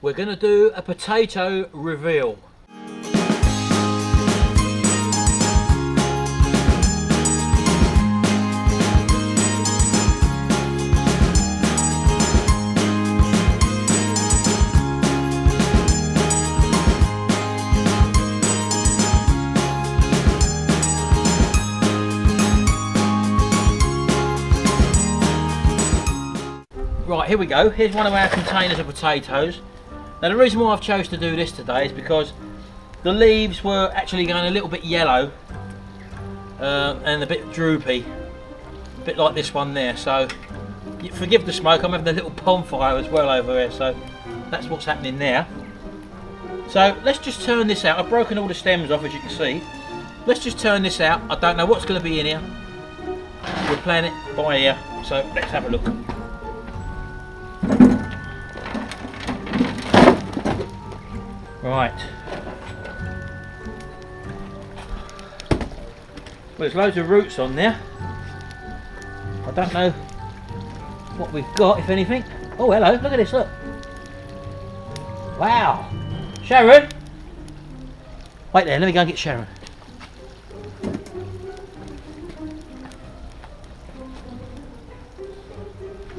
we're going to do a potato reveal. Right, here we go. Here's one of our containers of potatoes. Now the reason why I've chose to do this today is because the leaves were actually going a little bit yellow and a bit droopy, a bit like this one there. So forgive the smoke, I'm having a little bonfire as well over here, so that's what's happening there. So let's just turn this out. I've broken all the stems off, as you can see. Let's just turn this out. I don't know what's going to be in here. We're playing it by ear, so let's have a look. Right. Well, there's loads of roots on there. I don't know what we've got, if anything. Oh, hello, look at this, look. Wow. Sharon! Wait there, let me go and get Sharon.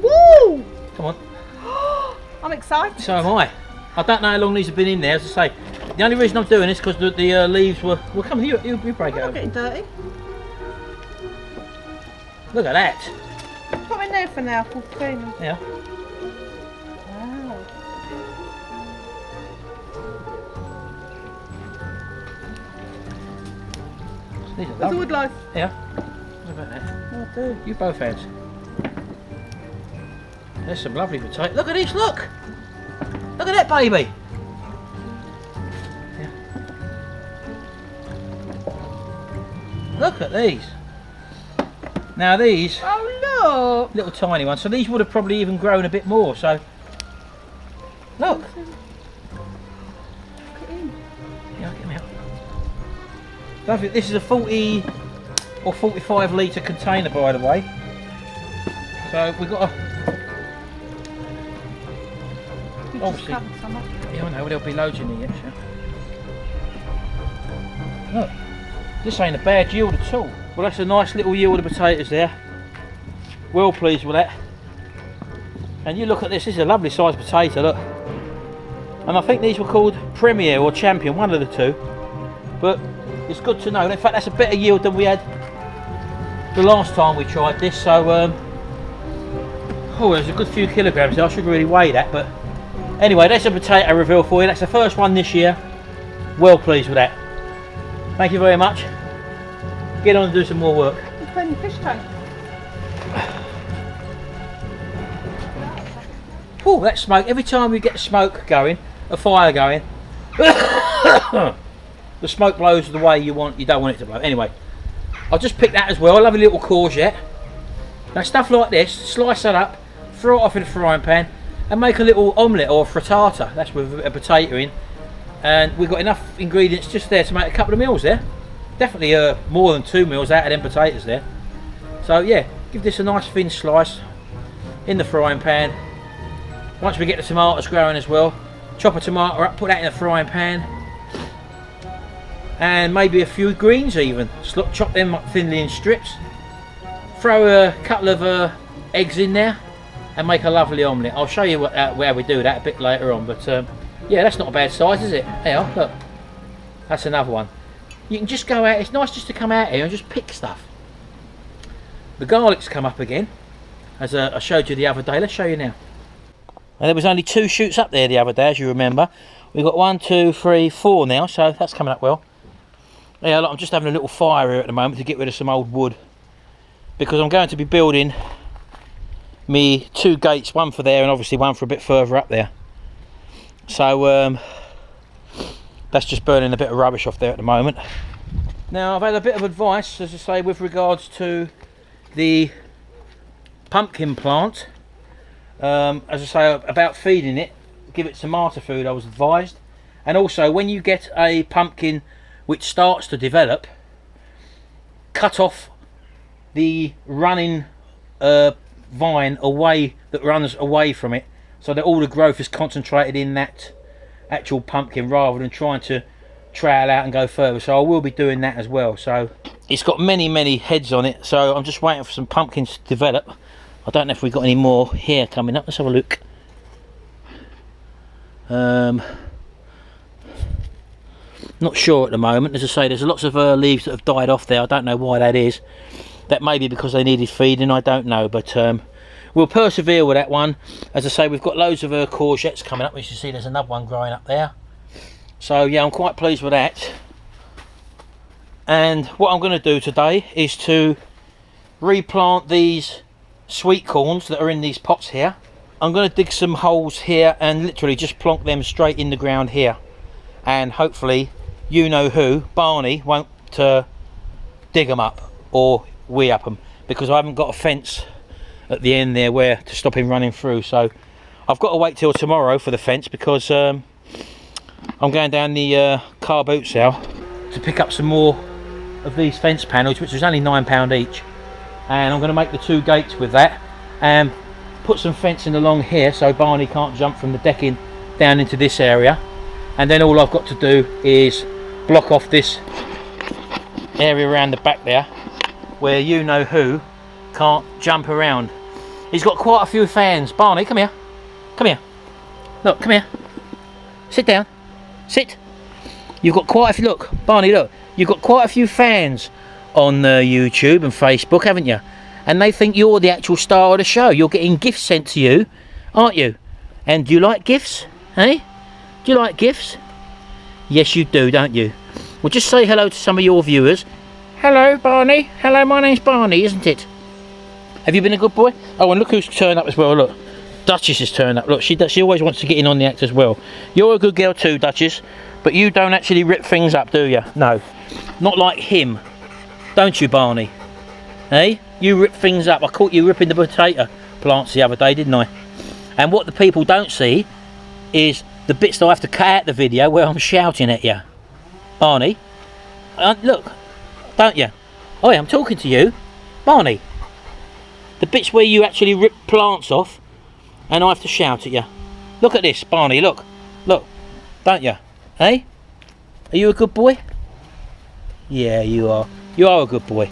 Woo! Come on. I'm excited. So am I. I don't know how long these have been in there, as I say. The only reason I'm doing this is because the leaves were... Well, come on, you break it I'm open. getting dirty. Look at that. Put them in there for now, for cleaning. Yeah. Wow. These are There's a lovely. wood life. Yeah. What about that? Oh, do. You both hands. There's some lovely potato. Look at this, look! Look at that baby! Yeah. Look at these. Now these, Oh, look! little tiny ones, so these would have probably even grown a bit more, so... Look! Look at him. Yeah, get me out. Lovely. This is a 40 or 45 litre container, by the way. So we've got a... Obviously, yeah, I know, there'll be loads in here. So. Look, this ain't a bad yield at all. Well, that's a nice little yield of potatoes there. Well pleased with that. And you look at this, this is a lovely sized potato, look. And I think these were called Premier or Champion, one of the two. But it's good to know. In fact, that's a better yield than we had the last time we tried this. So, oh, there's a good few kilograms there. I should really weigh that, but anyway, that's a potato reveal for you. That's the first one this year. Well pleased with that. Thank you very much. Get on and do some more work. You're playing your fish tank. Oh, that smoke. Every time we get smoke going, a fire going, the smoke blows the way you don't want it to blow. Anyway, I'll just pick that as well. I love a little courgette. Now stuff like this, slice that up, throw it off in a frying pan and make a little omelette or frittata. That's with a potato in. And we've got enough ingredients just there to make a couple of meals there. Definitely more than 2 meals out of them potatoes there. So yeah, give this a nice thin slice in the frying pan. Once we get the tomatoes growing as well, chop a tomato up, put that in the frying pan. And maybe a few greens even. Chop them up thinly in strips. Throw a couple of eggs in there and make a lovely omelette. I'll show you where we do that a bit later on, but yeah, that's not a bad size, is it? Here, look, that's another one. You can just go out, it's nice just to come out here and just pick stuff. The garlic's come up again, as I showed you the other day. Let's show you now. And there was only 2 shoots up there the other day, as you remember. We've got 1, 2, 3, 4 now, so that's coming up well. Yeah, look, I'm just having a little fire here at the moment to get rid of some old wood, because I'm going to be building me 2 gates, one for there and obviously one for a bit further up there. So that's just burning a bit of rubbish off there at the moment. Now I've had a bit of advice, as I say, with regards to the pumpkin plant. As I say, about feeding it, give it tomato food, I was advised. And also, when you get a pumpkin which starts to develop, cut off the running vine away that runs away from it, so that all the growth is concentrated in that actual pumpkin rather than trying to trail out and go further. So I will be doing that as well. So it's got many heads on it, so I'm just waiting for some pumpkins to develop. I don't know if we've got any more here coming up. Let's have a look. Not sure at the moment. As I say, there's lots of leaves that have died off there. I don't know why that is. That may be because they needed feeding, I don't know, but we'll persevere with that one. As I say, we've got loads of courgettes coming up. As you see, there's another one growing up there. So yeah, I'm quite pleased with that. And what I'm going to do today is to replant these sweet corns that are in these pots here. I'm going to dig some holes here and literally just plonk them straight in the ground here. And hopefully, you know who, Barney, won't dig them up, or we up them, because I haven't got a fence at the end there where to stop him running through. So I've got to wait till tomorrow for the fence, because I'm going down the car boot sale to pick up some more of these fence panels, which was only £9 each, and I'm going to make the 2 gates with that and put some fencing along here so Barney can't jump from the decking down into this area. And then all I've got to do is block off this area around the back there where you know who can't jump around. He's got quite a few fans. Barney, come here. Come here. Look, come here. Sit down. Sit. You've got quite a few, look, Barney, look. You've got quite a few fans on YouTube and Facebook, haven't you? And they think you're the actual star of the show. You're getting gifts sent to you, aren't you? And do you like gifts? Hey? Do you like gifts? Yes, you do, don't you? Well, just say hello to some of your viewers. Hello, Barney. Hello, my name's Barney, isn't it? Have you been a good boy? Oh, and look who's turned up as well. Look, Duchess has turned up. Look, she always wants to get in on the act as well. You're a good girl too, Duchess. But you don't actually rip things up, do you? No. Not like him. Don't you, Barney? Hey? You rip things up. I caught you ripping the potato plants the other day, didn't I? And what the people don't see is the bits that I have to cut out the video where I'm shouting at you. Barney, look, don't you? Oh yeah, I'm talking to you. Barney, the bits where you actually rip plants off and I have to shout at you. Look at this, Barney, look, don't you? Hey? Are you a good boy? Yeah, you are. You are a good boy.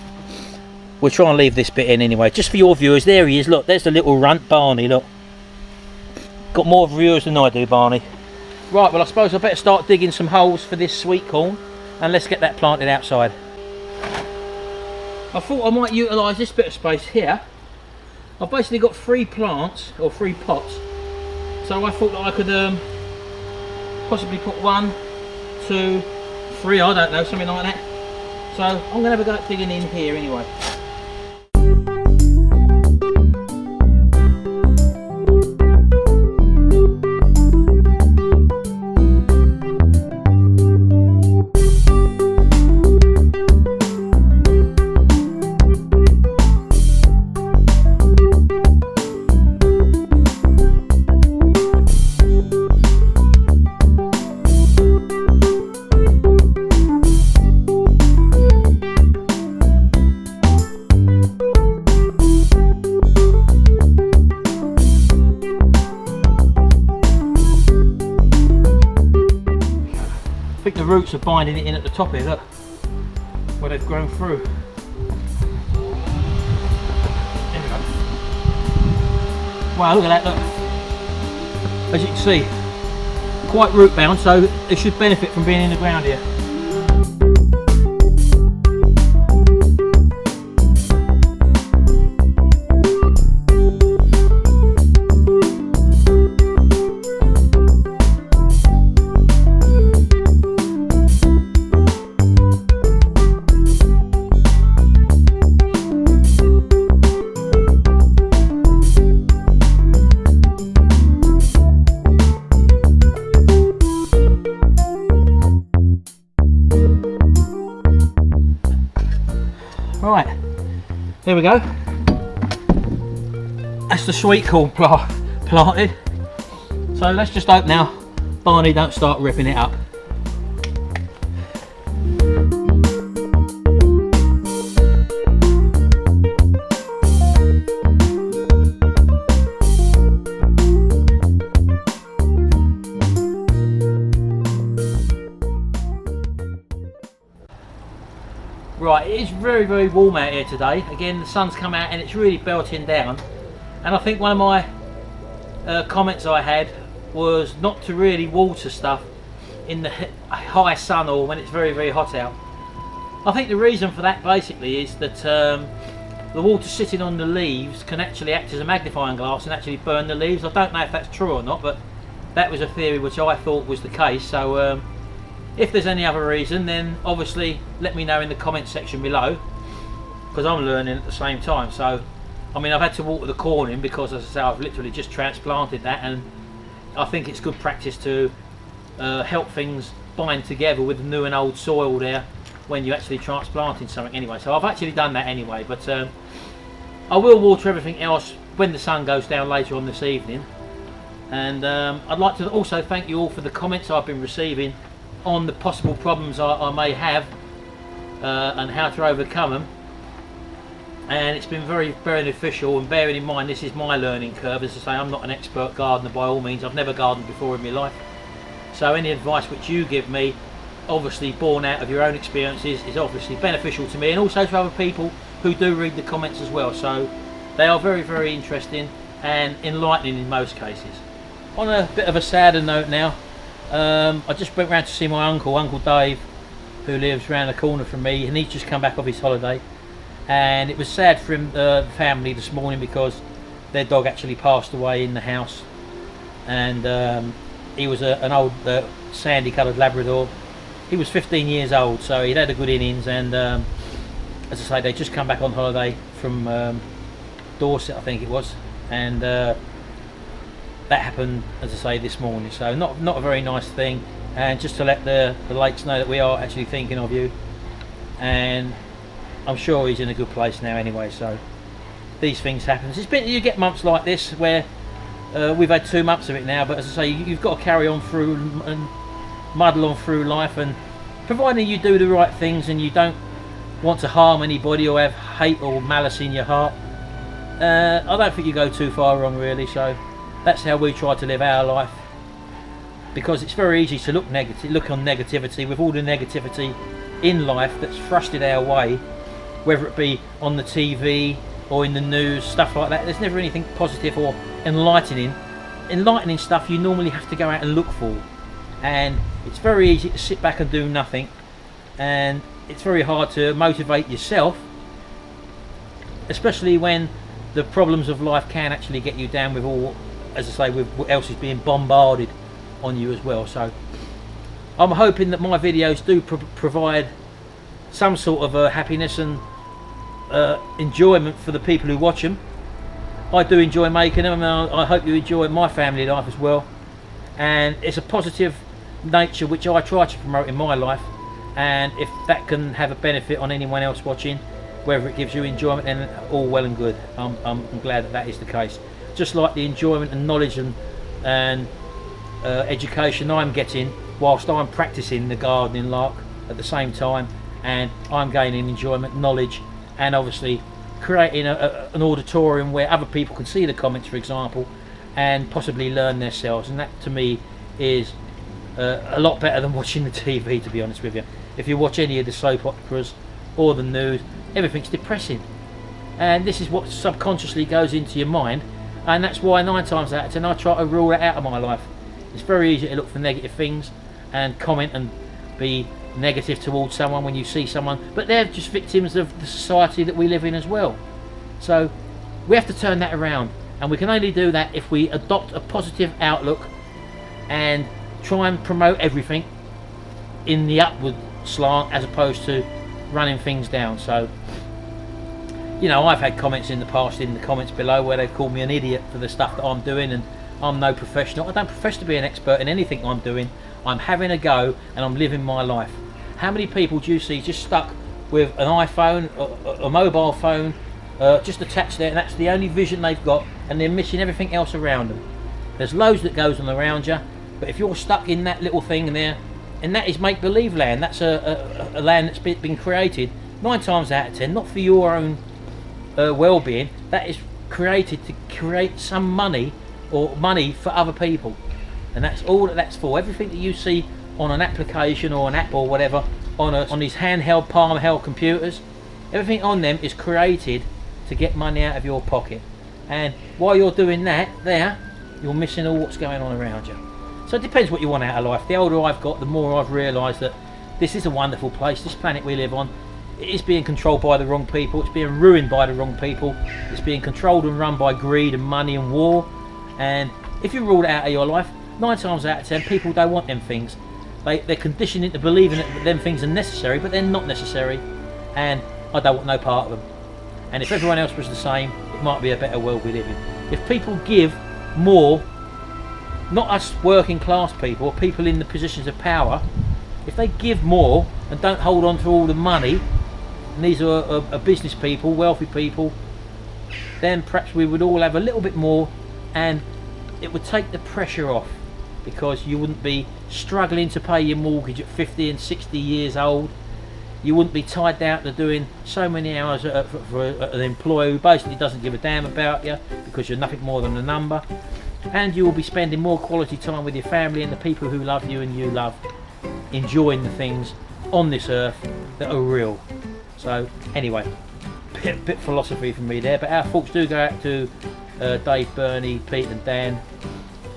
We'll try and leave this bit in anyway, just for your viewers. There he is, look, there's the little runt, Barney, look. Got more viewers than I do, Barney. Right, well I suppose I better start digging some holes for this sweet corn and let's get that planted outside. I thought I might utilise this bit of space here. I've basically got 3 plants, or 3 pots, so I thought that I could possibly put 1, 2, 3, I don't know, something like that. So I'm going to have a go at digging in here anyway. I think the roots are binding it in at the top here, look, where they've grown through. There we go. Wow, look at that, look. As you can see, quite root bound, so it should benefit from being in the ground here. Right, here we go. That's the sweet corn planted. So let's just hope now Barney don't start ripping it up. Right, it is very, very warm out here today. Again, the sun's come out and it's really belting down. And I think one of my comments I had was not to really water stuff in the high sun or when it's very, very hot out. I think the reason for that basically is that the water sitting on the leaves can actually act as a magnifying glass and actually burn the leaves. I don't know if that's true or not, but that was a theory which I thought was the case. So if there's any other reason, then obviously let me know in the comment section below, because I'm learning at the same time. So I mean, I've had to water the corn in because, as I say, I've literally just transplanted that, and I think it's good practice to help things bind together with the new and old soil there when you're actually transplanting something anyway. So I've actually done that anyway, but I will water everything else when the sun goes down later on this evening. And I'd like to also thank you all for the comments I've been receiving on the possible problems I may have and how to overcome them. And it's been very beneficial, and bearing in mind this is my learning curve. As I say, I'm not an expert gardener by all means. I've never gardened before in my life, so any advice which you give me, obviously born out of your own experiences, is obviously beneficial to me and also to other people who do read the comments as well. So they are very, very interesting and enlightening in most cases. On a bit of a sadder note now, I just went round to see my Uncle Dave, who lives round the corner from me, and he's just come back off his holiday. And it was sad for him, the family, this morning, because their dog actually passed away in the house. And he was an old sandy coloured Labrador. He was 15 years old, so he'd had a good innings. And as I say, they just come back on holiday from Dorset, I think it was. And that happened, as I say, this morning. So not a very nice thing. And just to let the Lakes know that we are actually thinking of you. And I'm sure he's in a good place now anyway. So these things happen. You get months like this where we've had 2 months of it now, but as I say, you've got to carry on through and muddle on through life, and providing you do the right things and you don't want to harm anybody or have hate or malice in your heart, I don't think you go too far wrong really. So that's how we try to live our life, because it's very easy to look on negativity with all the negativity in life that's thrusted our way, whether it be on the TV or in the news, stuff like that. There's never anything positive or enlightening stuff you normally have to go out and look for, and it's very easy to sit back and do nothing, and it's very hard to motivate yourself, especially when the problems of life can actually get you down with all, as I say, with what else is being bombarded on you as well. So I'm hoping that my videos do provide some sort of happiness and enjoyment for the people who watch them. I do enjoy making them, and I hope you enjoy my family life as well. And it's a positive nature which I try to promote in my life, and if that can have a benefit on anyone else watching, whether it gives you enjoyment, then all well and good. I'm glad that is the case. Just like the enjoyment and knowledge and education I'm getting whilst I'm practicing the gardening lark at the same time, and I'm gaining enjoyment, knowledge, and obviously creating an auditorium where other people can see the comments, for example, and possibly learn themselves. And that to me is a lot better than watching the TV, to be honest with you. If you watch any of the soap operas or the news, everything's depressing, and this is what subconsciously goes into your mind, and that's why 9 times out of 10 I try to rule it out of my life. It's very easy to look for negative things and comment and be negative towards someone when you see someone, but they're just victims of the society that we live in as well. So we have to turn that around, and we can only do that if we adopt a positive outlook and try and promote everything in the upward slant as opposed to running things down. So, you know, I've had comments in the past in the comments below where they've called me an idiot for the stuff that I'm doing, and I'm no professional. I don't profess to be an expert in anything I'm doing. I'm having a go and I'm living my life. How many people do you see just stuck with an iPhone, a mobile phone, just attached there, and that's the only vision they've got, and they're missing everything else around them? There's loads that goes on around you, but if you're stuck in that little thing there, and that is make-believe land, that's a land that's been created 9 times out of 10 not for your own well-being. That is created to create some money or money for other people, and that's all that's for. Everything that you see on an application or an app or whatever on these handheld, palm-held computers. Everything on them is created to get money out of your pocket. And while you're doing that, you're missing all what's going on around you. So it depends what you want out of life. The older I've got, the more I've realised that this is a wonderful place. This planet we live on, it is being controlled by the wrong people. It's being ruined by the wrong people. It's being controlled and run by greed and money and war. And if you rule it out of your life, 9 times out of 10, people don't want them things. They're conditioned into believing that them things are necessary, but they're not necessary. And I don't want no part of them. And if everyone else was the same, it might be a better world we live in. If people give more, not us working class people, or people in the positions of power, if they give more and don't hold on to all the money, and these are business people, wealthy people, then perhaps we would all have a little bit more, and it would take the pressure off, because you wouldn't be struggling to pay your mortgage at 50 and 60 years old. You wouldn't be tied down to doing so many hours for an employer who basically doesn't give a damn about you, because you're nothing more than a number. And you will be spending more quality time with your family and the people who love you and you love, enjoying the things on this earth that are real. So anyway, bit philosophy from me there, but our thoughts do go out to Dave, Bernie, Pete and Dan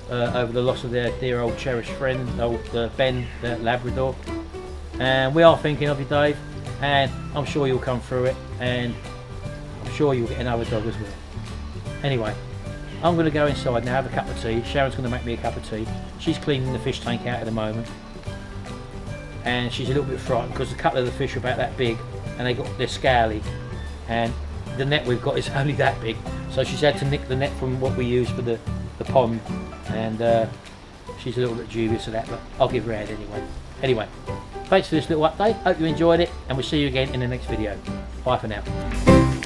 over the loss of their dear old cherished friend, old Ben, the Labrador. And we are thinking of you, Dave, and I'm sure you'll come through it, and I'm sure you'll get another dog as well. Anyway, I'm going to go inside now, have a cup of tea. Sharon's going to make me a cup of tea. She's cleaning the fish tank out at the moment, and she's a little bit frightened because a couple of the fish are about that big, and they're scaly, and the net we've got is only that big, so she's had to nick the net from what we use for the pond, and she's a little bit dubious of that, but I'll give her a hand anyway. Anyway, thanks for this little update. Hope you enjoyed it, and we'll see you again in the next video. Bye for now.